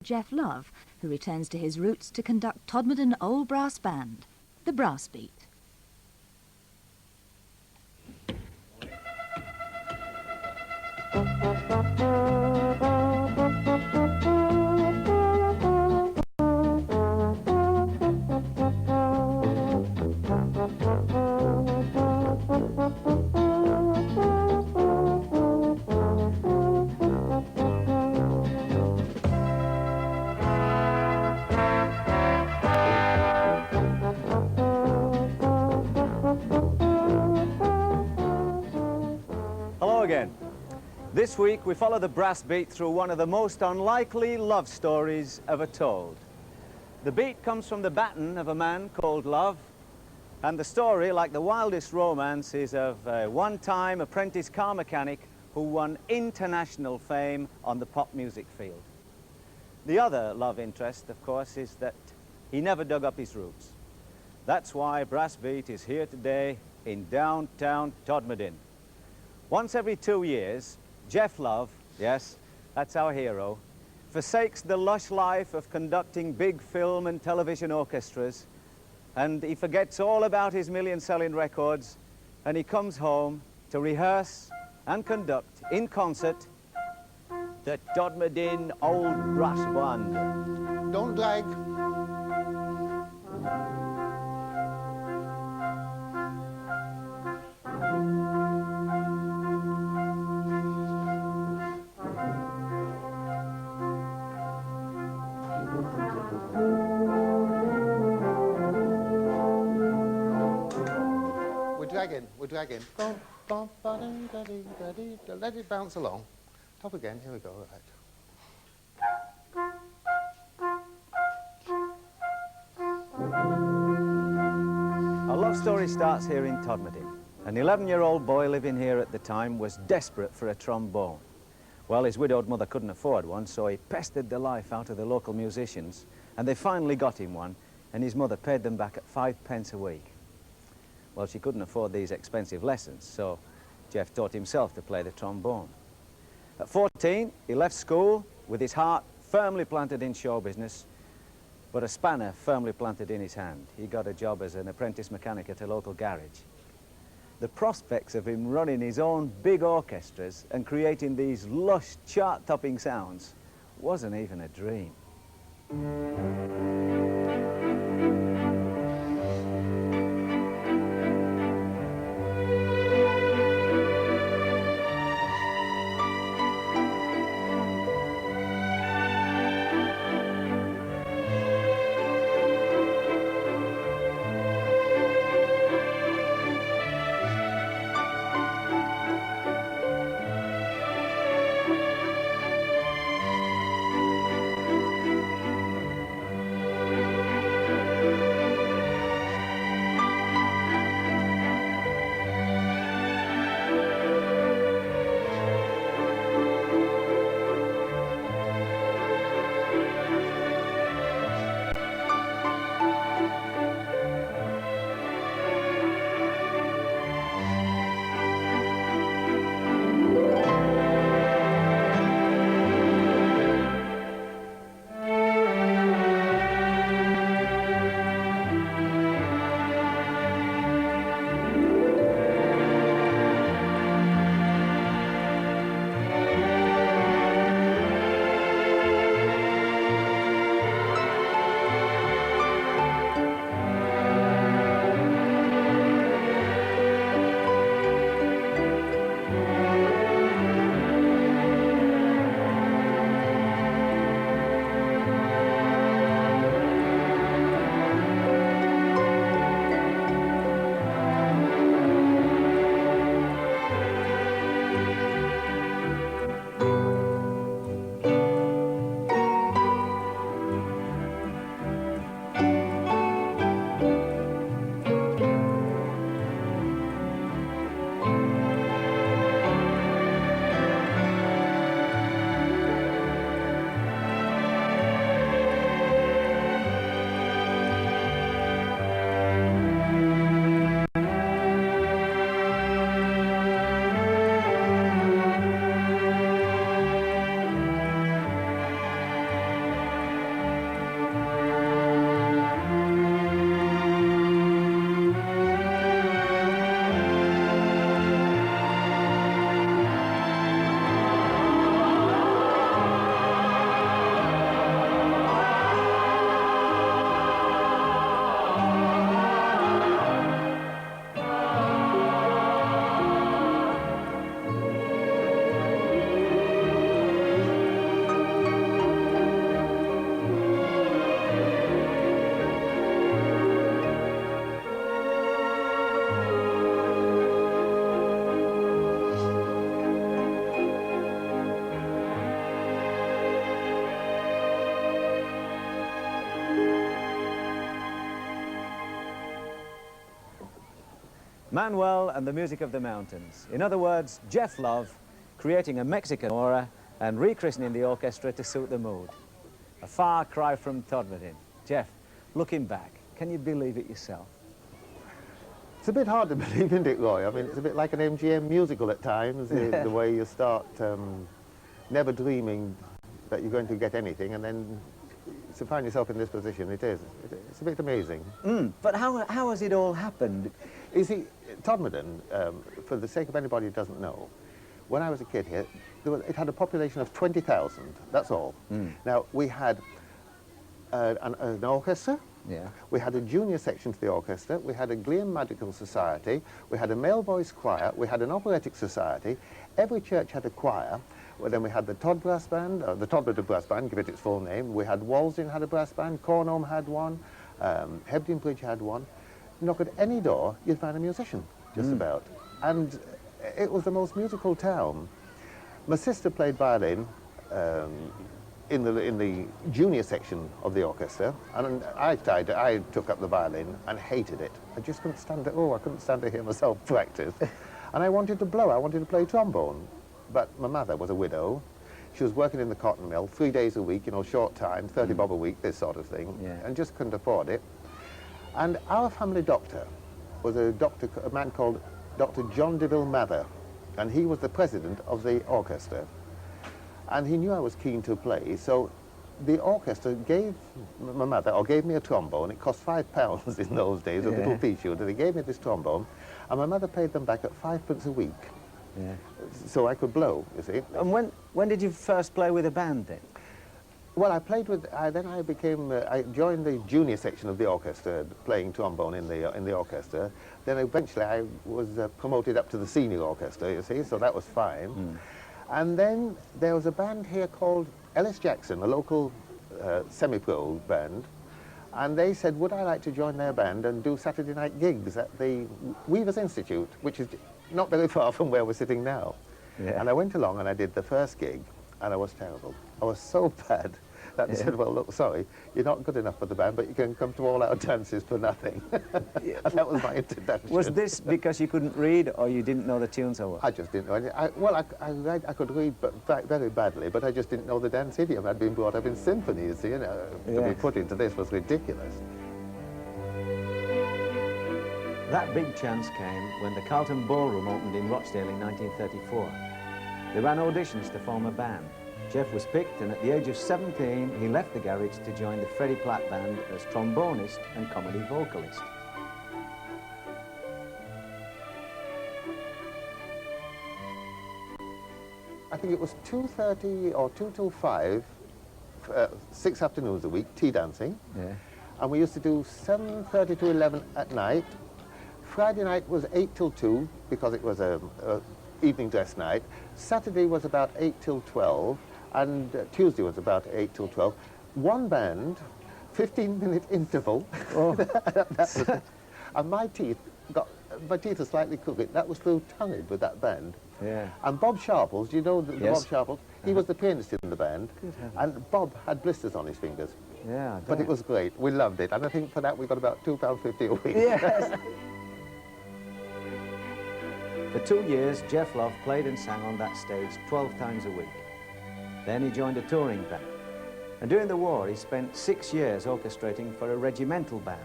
Geoff Love, who returns to his roots to conduct Todmorden Old Brass Band, the Brass Beat. Hello again. This week we follow the brass beat through one of the most unlikely love stories ever told. The beat comes from the baton of a man called Love, and the story, like the wildest romance, is of a one-time apprentice car mechanic who won international fame on the pop music field. The other love interest, of course, is that he never dug up his roots. That's why Brass Beat is here today in downtown Todmorden. Once every 2 years, Geoff Love, yes, that's our hero, forsakes the lush life of conducting big film and television orchestras, and he forgets all about his million-selling records, and he comes home to rehearse and conduct in concert the Todmorden Old Brass Band. Don't drag. We're dragging. Let it bounce along. Top again, here we go, right. Our love story starts here in Todmorden. An 11-year-old boy living here at the time was desperate for a trombone. Well, his widowed mother couldn't afford one, so he pestered the life out of the local musicians, and they finally got him one, and his mother paid them back at 5 pence a week. Well, she couldn't afford these expensive lessons, so Geoff taught himself to play the trombone. At 14, he left school with his heart firmly planted in show business, but a spanner firmly planted in his hand. He got a job as an apprentice mechanic at a local garage. The prospects of him running his own big orchestras and creating these lush, chart-topping sounds wasn't even a dream. Manuel and the Music of the Mountains. In other words, Geoff Love creating a Mexican aura and rechristening the orchestra to suit the mood. A far cry from Todmorden. Geoff, looking back, can you believe it yourself? It's a bit hard to believe, isn't it, Roy? I mean, it's a bit like an MGM musical at times, the way you start never dreaming that you're going to get anything, and then to find yourself in this position, it's a bit amazing. But how has it all happened? You see, Todmorden, for the sake of anybody who doesn't know, when I was a kid here, it had a population of 20,000, that's all. Now, we had an orchestra, we had a junior section to the orchestra, we had a Gleam Magical Society, we had a male voice choir, we had an operatic society, every church had a choir. Well, then we had the Todd Brass Band, the Todmorden Brass Band, give it its full name. We had Walsing had a brass band, Cornholme had one, Hebden Bridge had one. Knock at any door, you'd find a musician, just about. And it was the most musical town. My sister played violin in the junior section of the orchestra, and I took up the violin and hated it. I just couldn't stand it. Oh, I couldn't stand to hear myself practice. And I wanted to blow. I wanted to play trombone. But my mother was a widow. She was working in the cotton mill 3 days a week, you know, short time, 30 bob a week, this sort of thing, and just couldn't afford it. And our family doctor was a man called Dr. John Deville Mather, and he was the president of the orchestra. And he knew I was keen to play, so the orchestra gave my mother, or gave me a trombone. It cost £5 in those days, a little pea shooter. They gave me this trombone, and my mother paid them back at 5p a week. So I could blow, you see. And when did you first play with a band then? Well, I played with, then I became, I joined the junior section of the orchestra, playing trombone in the orchestra. Then eventually I was promoted up to the senior orchestra, you see, so that was fine. And then there was a band here called Ellis Jackson, a local semi-pro band, and they said, would I like to join their band and do Saturday night gigs at the Weavers Institute, which is not very far from where we're sitting now. And I went along and I did the first gig, and I was terrible. I was so bad that they said, well, look, sorry, you're not good enough for the band, but you can come to all our dances for nothing. And that was my introduction. Was this because you couldn't read, or you didn't know the tunes so well? I just didn't know any. I could read but very badly, but I just didn't know the dance idiom. I'd been brought up in symphonies, you know. To be put into this was ridiculous. That big chance came when the Carlton Ballroom opened in Rochdale in 1934. They ran auditions to form a band. Geoff was picked, and at the age of 17, he left the garage to join the Freddie Platt Band as trombonist and comedy vocalist. I think it was 2:30 or 2 till 5, 6 afternoons a week, tea dancing. And we used to do 7:30 to 11 at night. Friday night was 8 till 2, because it was a evening dress night. Saturday was about 8 till 12, and Tuesday was about 8 till 12. One band, 15-minute interval. And my teeth are slightly crooked. That was through tongued with that band. And Bob Sharples, do you know Bob Sharples? He was the pianist in the band, and Bob had blisters on his fingers. But it was great. We loved it, and I think for that we got about £2.50 a week. For 2 years, Geoff Love played and sang on that stage 12 times a week. Then he joined a touring band. And during the war, he spent 6 years orchestrating for a regimental band.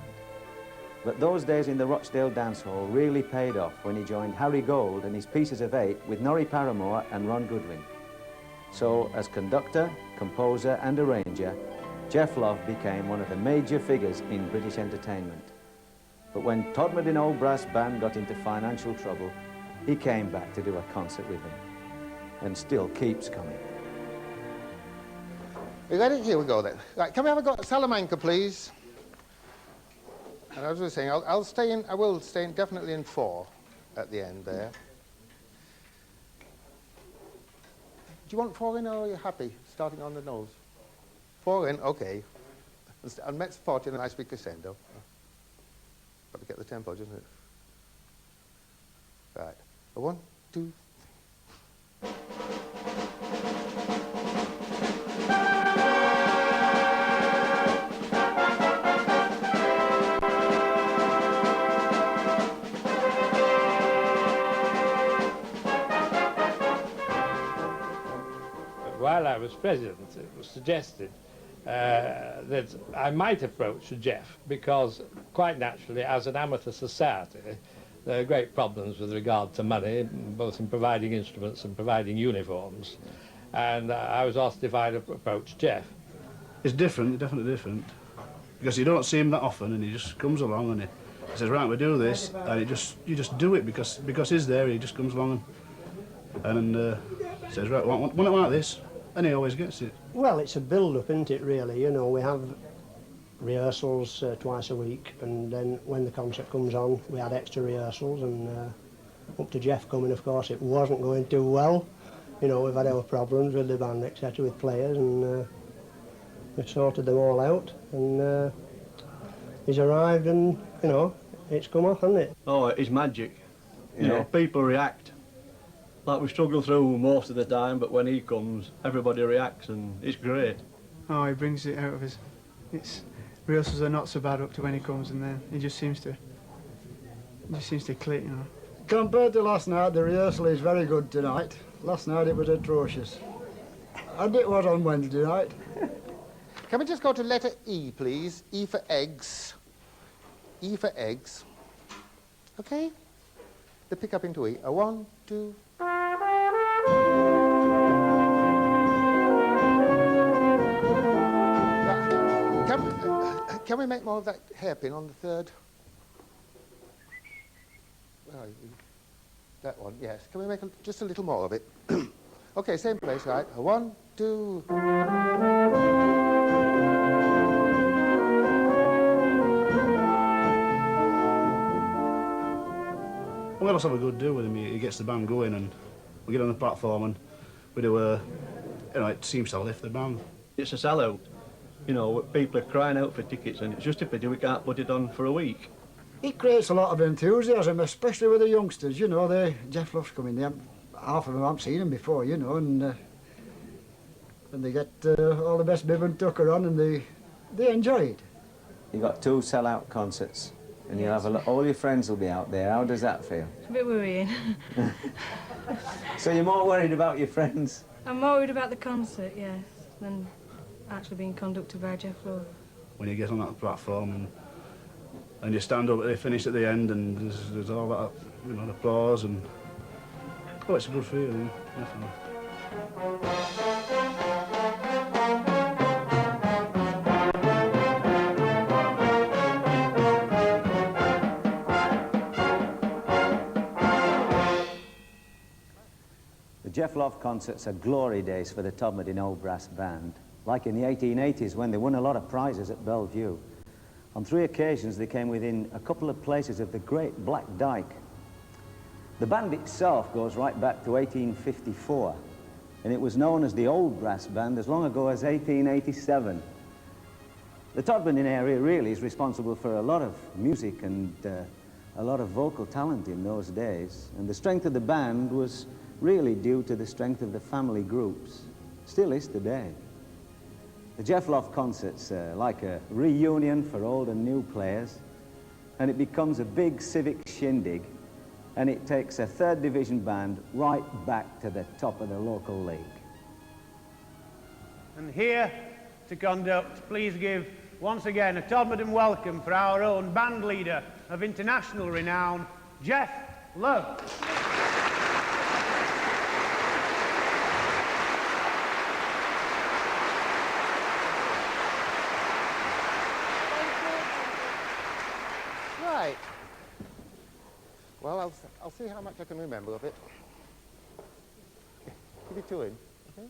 But those days in the Rochdale Dance Hall really paid off when he joined Harry Gold and his Pieces of Eight with Norrie Paramore and Ron Goodwin. So, as conductor, composer and arranger, Geoff Love became one of the major figures in British entertainment. But when Todmorden Old Brass Band got into financial trouble, he came back to do a concert with them, and still keeps coming. You ready? Here we go then. Right, can we have a Salamanca, please? And as I was saying, I will stay in definitely in 4 at the end there. Do you want 4 in, or are you happy starting on the nose? 4 in, okay. And mezzo forte in a nice big crescendo. Got to get the tempo, isn't it? Right. 1, 2, was president, it was suggested that I might approach Geoff because, quite naturally, as an amateur society, there are great problems with regard to money, both in providing instruments and providing uniforms. And I was asked if I'd approach Geoff. It's different, definitely different, because you don't see him that often, and he just comes along and he says, right, we do this, and you just do it because he's there. He just comes along and says, right, want it like this, and he always gets it. Well, it's a build-up, isn't it, really? You know, we have rehearsals twice a week, and then when the concert comes on, we had extra rehearsals, and up to Geoff coming, of course, it wasn't going too well. You know, we've had our problems with the band, etc., with players, and we've sorted them all out, and he's arrived, and, you know, it's come off, hasn't it? Oh, it's magic. You know, people react. Like, we struggle through most of the time, but when he comes, everybody reacts, and it's great. Oh, he brings it out of us. Rehearsals are not so bad up to when he comes, and then he just seems to click, you know. Compared to last night, the rehearsal is very good tonight. Last night it was atrocious. And it was on Wednesday night. Can we just go to letter E, please? E for eggs. E for eggs. Okay? The pick up into E. A 1, 2. Can we make more of that hairpin on the third? Where are you? That one, yes. Can we make just a little more of it? Okay, same place, right? A 1, 2. We always have a good do with him. He gets the band going, and we get on the platform and we do you know, it seems to lift the band. It's a sellout. You know, people are crying out for tickets, and it's just a pity we can't put it on for a week. It creates a lot of enthusiasm, especially with the youngsters. You know, Geoff loves coming there. Half of them haven't seen him before, you know, and they get all the best bib and tucker on, and they enjoy it. You got 2 sell-out concerts, and you'll have all your friends will be out there. How does that feel? It's a bit worrying. So you're more worried about your friends? I'm more worried about the concert, yes, than actually being conducted by Geoff Love. When you get on that platform and you stand up, they finish at the end, and there's all that, you know, applause, and oh, it's a good feeling, definitely. The Geoff Love concerts are glory days for the Todmorden Old Brass Band, like in the 1880s when they won a lot of prizes at Bellevue. On 3 occasions they came within a couple of places of the Great Black Dyke. The band itself goes right back to 1854, and it was known as the Old Brass Band as long ago as 1887. The Todmorden area really is responsible for a lot of music and a lot of vocal talent in those days, and the strength of the band was really due to the strength of the family groups. Still is today. The Geoff Love concerts are like a reunion for old and new players, and it becomes a big civic shindig, and it takes a 3rd Division band right back to the top of the local league. And here to conduct, please give once again a Todmorden welcome for our own band leader of international renown, Geoff Love. Right. Well, I'll see how much I can remember of it. Give it to him, okay?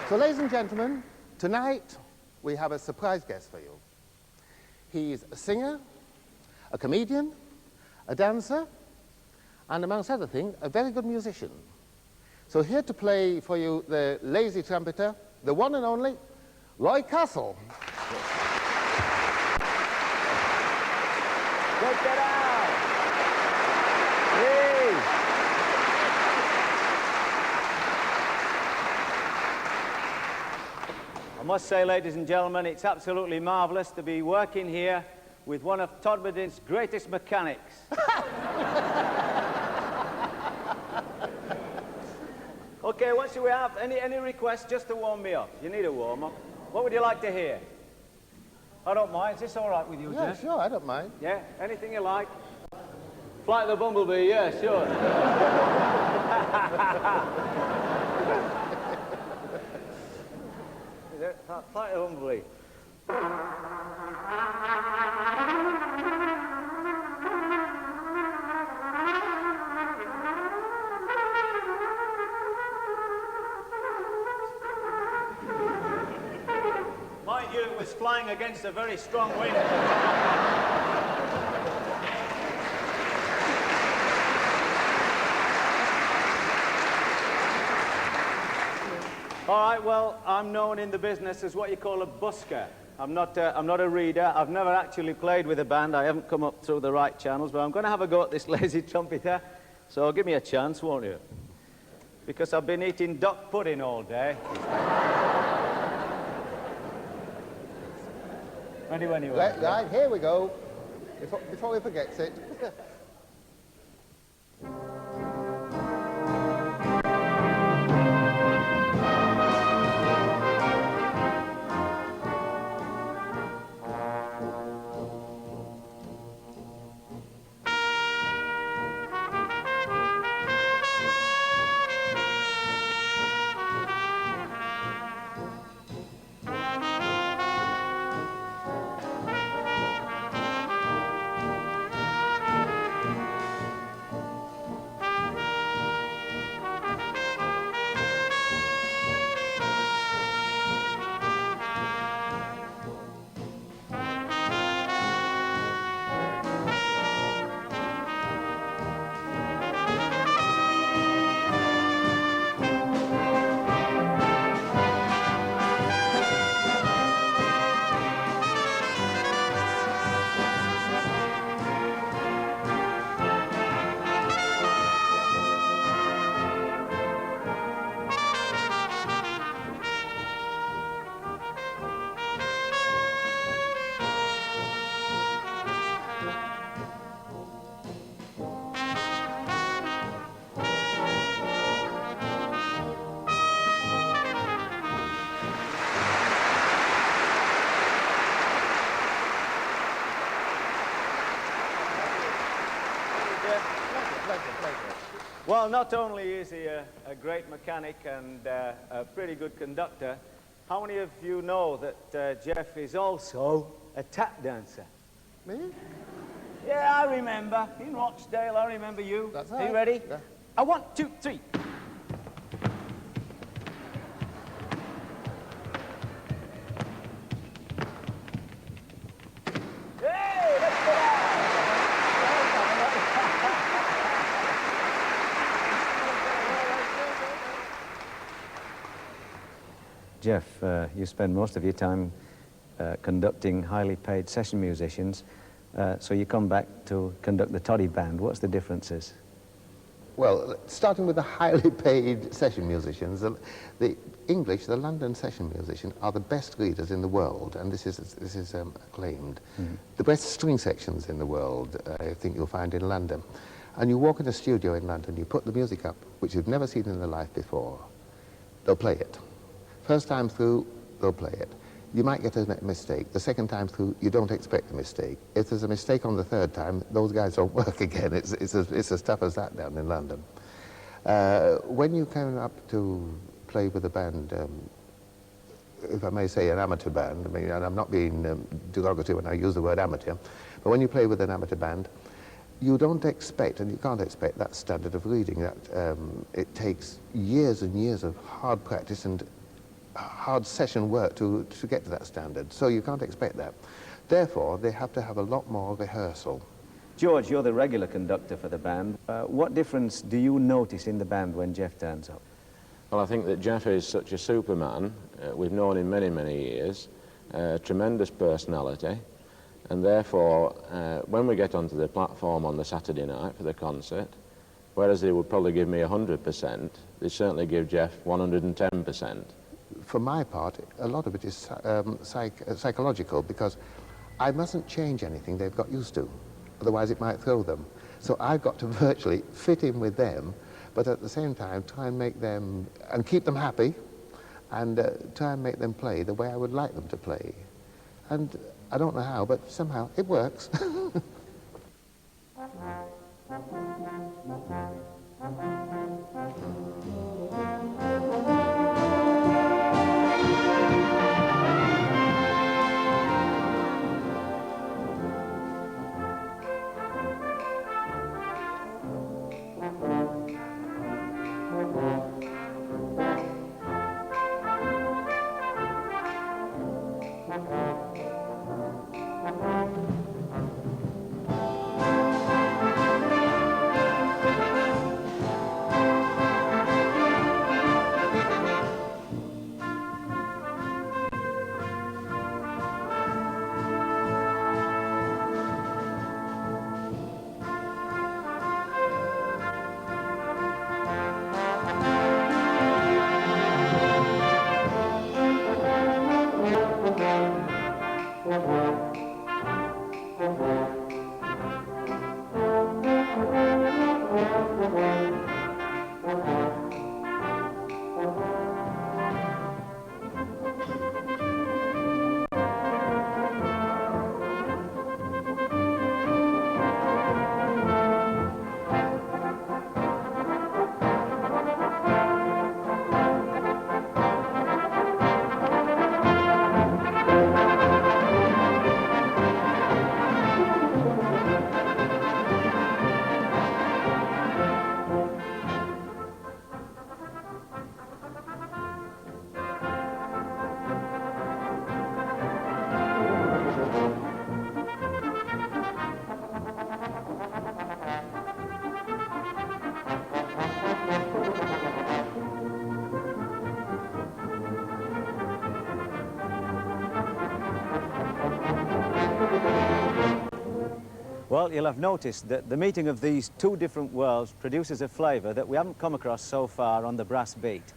So, ladies and gentlemen, tonight we have a surprise guest for you. He's a singer, a comedian, a dancer, and amongst other things, a very good musician. So here to play for you the lazy trumpeter, the one and only Roy Castle. Check that out. Hey. I must say, ladies and gentlemen, it's absolutely marvellous to be working here with one of Todmord's greatest mechanics. Okay, what should we have? Any requests just to warm me up? You need a warm-up. What would you like to hear? I don't mind. Is this all right with you, Yeah, Geoff? sure, I don't mind. Yeah, anything you like. Flight of the Bumblebee, yeah, sure. Is it? Flight of the Bumblebee. Mind you, it was flying against a very strong wind. All right, well, I'm known in the business as what you call a busker. I'm not a reader. I've never actually played with a band. I haven't come up through the right channels, but I'm going to have a go at this lazy trumpeter. So give me a chance, won't you? Because I've been eating duck pudding all day. Ready when you are. Right, here we go. Before we forget it. Well, not only is he a great mechanic and a pretty good conductor, how many of you know that Geoff is also a tap dancer? Me? Yeah, I remember. In Rochdale, I remember you. That's Are right. you ready? Yeah. 1, 2, 3. Hey, let's go Geoff, you spend most of your time conducting highly paid session musicians, so you come back to conduct the toddy band. What's the differences? Well, starting with the highly paid session musicians, the English, the London session musicians, are the best leaders in the world, and this is acclaimed. The best string sections in the world, I think you'll find in London. And you walk in a studio in London, you put the music up, which you've never seen in their life before. They'll play it. First time through, they'll play it. You might get a mistake. The second time through, you don't expect a mistake. If there's a mistake on the third time, those guys don't work again. It's as tough as that down in London. When you come up to play with a band, if I may say an amateur band, I mean, and I'm not being derogatory when I use the word amateur, but when you play with an amateur band, you don't expect, and you can't expect, that standard of reading. That it takes years and years of hard practice and hard session work to get to that standard, so you can't expect that. Therefore, they have to have a lot more rehearsal. George, you're the regular conductor for the band. What difference do you notice in the band when Geoff turns up? Well, I think that Geoff is such a superman. We've known him many, many years. Tremendous personality. And therefore, when we get onto the platform on the Saturday night for the concert, whereas they would probably give me 100%, they certainly give Geoff 110%. For my part, a lot of it is psychological, because I mustn't change anything they've got used to, otherwise it might throw them. So I've got to virtually fit in with them, but at the same time try and make them, and keep them happy, and try and make them play the way I would like them to play. And I don't know how, but somehow it works. Well, you'll have noticed that the meeting of these two different worlds produces a flavour that we haven't come across so far on the brass beat.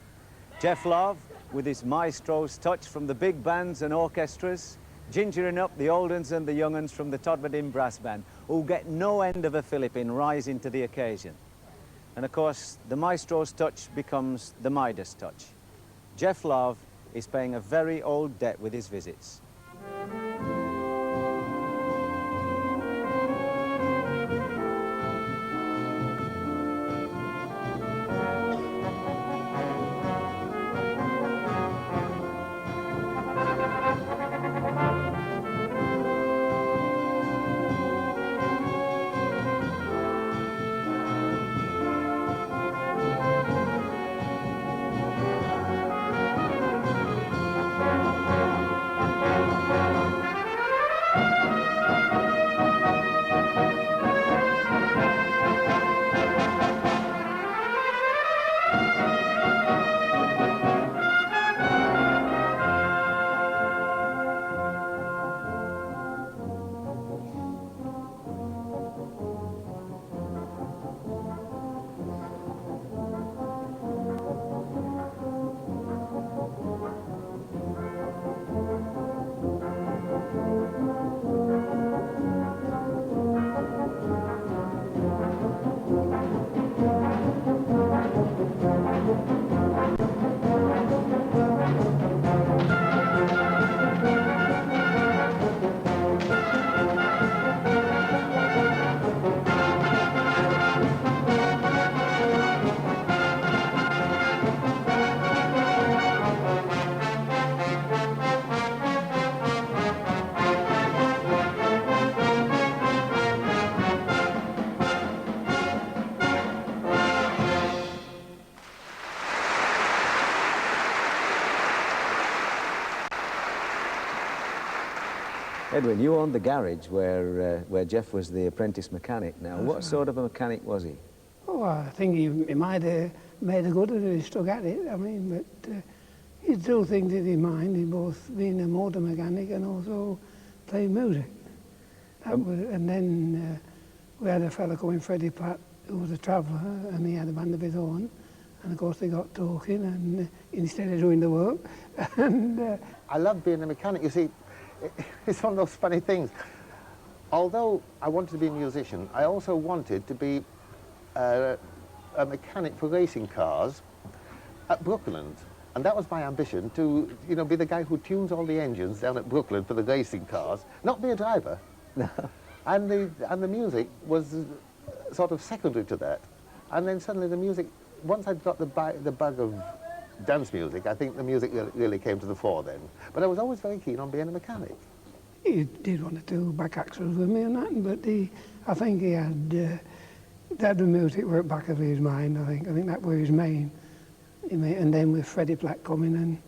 Geoff Love, with his maestro's touch from the big bands and orchestras, gingering up the old uns and the young uns from the Todmorden Brass Band, who get no end of a fillip in rising to the occasion. And of course, the maestro's touch becomes the Midas touch. Geoff Love is paying a very old debt with his visits. Edwin, you owned the garage where Geoff was the apprentice mechanic. Now, what sort of a mechanic was he? Oh, I think he might have made a good of it if he stuck at it. I mean, but he'd do things in his mind. He both being a motor mechanic and also playing music. And then we had a fella called Freddie Platt, who was a traveller, and he had a band of his own. And of course they got talking, and instead of doing the work, and I love being a mechanic. You see, it's one of those funny things. Although I wanted to be a musician, I also wanted to be a mechanic for racing cars at Brookland. And that was my ambition, to, you know, be the guy who tunes all the engines down at Brookland for the racing cars, not be a driver. And the music was sort of secondary to that. And then suddenly the music, once I'd got the bug of dance music, I think the music really came to the fore then. But I was always very keen on being a mechanic. He did want to do back axles with me and that, but I think he had the music were at the back of his mind. I think that was his main. And then with Freddie Platt coming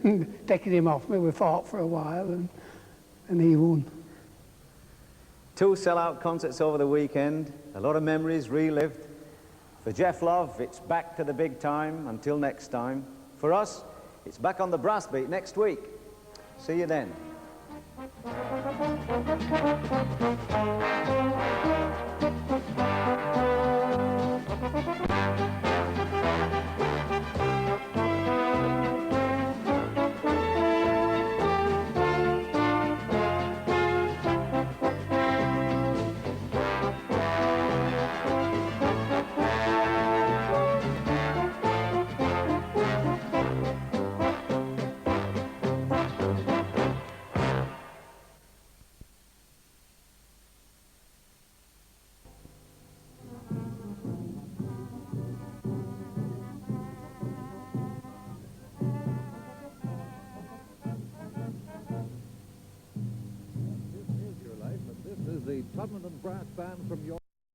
and taking him off me, we fought for a while, and he won. 2 sellout concerts over the weekend, a lot of memories relived. For Geoff Love, it's back to the big time. Until next time. For us, it's back on the brass beat next week. See you then. The Todmorden Brass Band from your